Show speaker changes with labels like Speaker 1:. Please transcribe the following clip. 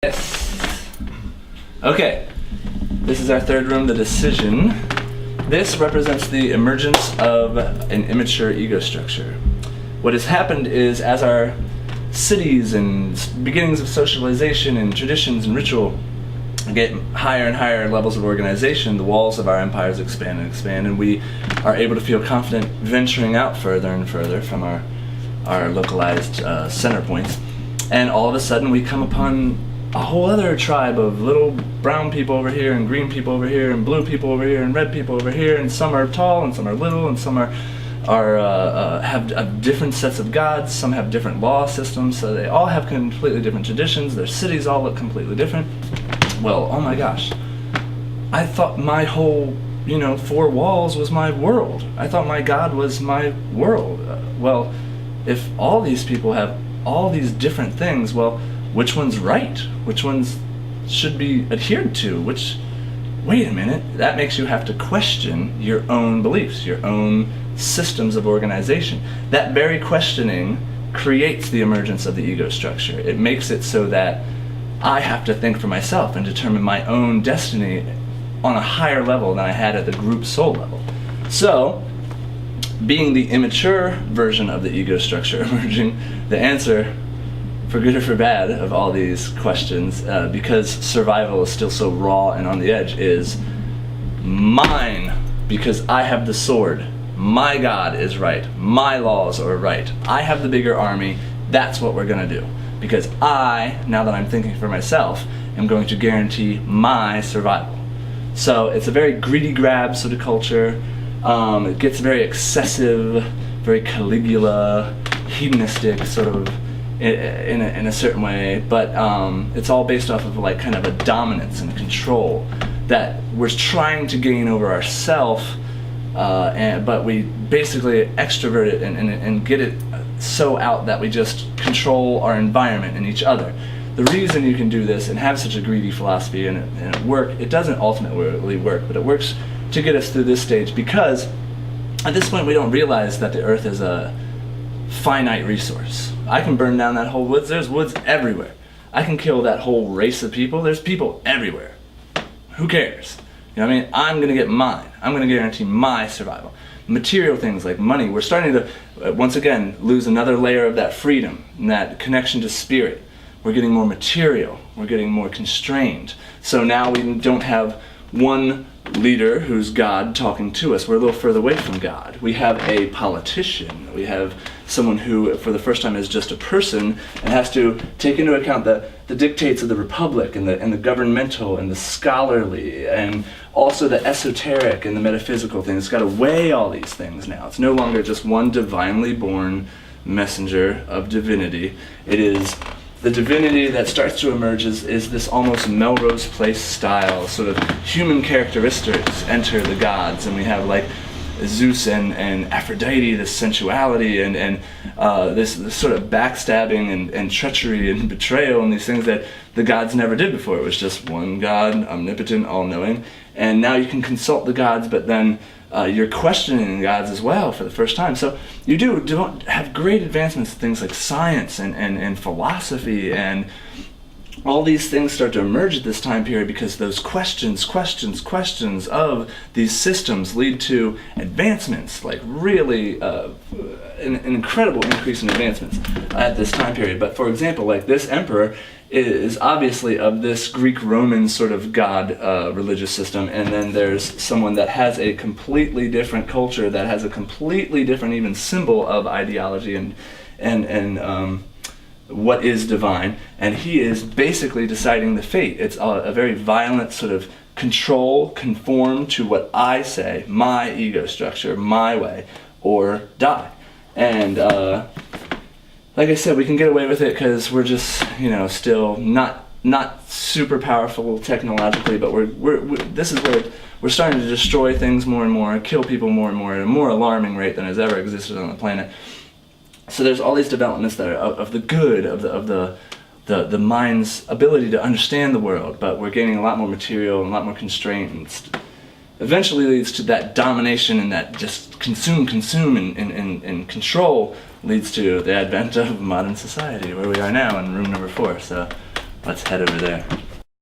Speaker 1: Yes. Okay, this is our third room, the decision. This represents the emergence of an immature ego structure. What has happened is, as our cities and beginnings of socialization and traditions and ritual get higher and higher levels of organization, the walls of our empires expand and expand, and we are able to feel confident venturing out further and further from our localized center points. And all of a sudden we come upon a whole other tribe of little brown people over here and green people over here and blue people over here and red people over here, and some are tall and some are little and some have different sets of gods, some have different law systems, so they all have completely different traditions, their cities all look completely different. Well, oh my gosh, I thought my whole, four walls was my world. I thought my God was my world. Well, if all these people have all these different things, well, which one's right? Which ones should be adhered to? Wait a minute, that makes you have to question your own beliefs, your own systems of organization. That very questioning creates the emergence of the ego structure. It makes it so that I have to think for myself and determine my own destiny on a higher level than I had at the group soul level. So, being the immature version of the ego structure emerging, the answer, for good or for bad, of all these questions, because survival is still so raw and on the edge, is mine, because I have the sword. My God is right. My laws are right. I have the bigger army. That's what we're going to do. Because I, now that I'm thinking for myself, am going to guarantee my survival. So it's a very greedy grab sort of culture. It gets very excessive, very Caligula, hedonistic sort of in a certain way, but it's all based off of like kind of a dominance and control that we're trying to gain over ourselves, but we basically extrovert it and get it so out that we just control our environment and each other. The reason you can do this and have such a greedy philosophy and it work, it doesn't ultimately work, but it works to get us through this stage, because at this point we don't realize that the earth is a finite resource. I can burn down that whole woods. There's woods everywhere. I can kill that whole race of people. There's people everywhere. Who cares? You know what I mean? I'm going to get mine. I'm going to guarantee my survival. Material things like money, we're starting to, once again, lose another layer of that freedom and that connection to spirit. We're getting more material. We're getting more constrained. So now we don't have one leader who's God talking to us. We're a little further away from God. We have a politician. We have someone who, for the first time, is just a person and has to take into account the dictates of the republic and the governmental and the scholarly and also the esoteric and the metaphysical things. It's got to weigh all these things now. It's no longer just one divinely born messenger of divinity. It is the divinity that starts to emerge is this almost Melrose Place style, sort of human characteristics enter the gods, and we have like Zeus and Aphrodite, this sensuality and this sort of backstabbing and treachery and betrayal and these things that the gods never did before. It was just one God, omnipotent, all-knowing, and now you can consult the gods, but then you're questioning the gods as well for the first time. So you don't have great advancements in things like science and philosophy, and all these things start to emerge at this time period because those questions of these systems lead to advancements, like really an incredible increase in advancements at this time period. But for example, like this emperor is obviously of this Greek-Roman sort of god religious system, and then there's someone that has a completely different culture, that has a completely different even symbol of ideology and what is divine, and he is basically deciding the fate. It's a very violent sort of conform to what I say, my ego structure, my way, or die. And like I said, we can get away with it because we're just, still not super powerful technologically, but this is where we're starting to destroy things more and more, kill people more and more at a more alarming rate than has ever existed on the planet. So there's all these developments that are of the good, of the mind's ability to understand the world, but we're gaining a lot more material and a lot more constraint, and eventually leads to that domination and that just consume and control leads to the advent of modern society, where we are now in room number 4. So Let's head over there.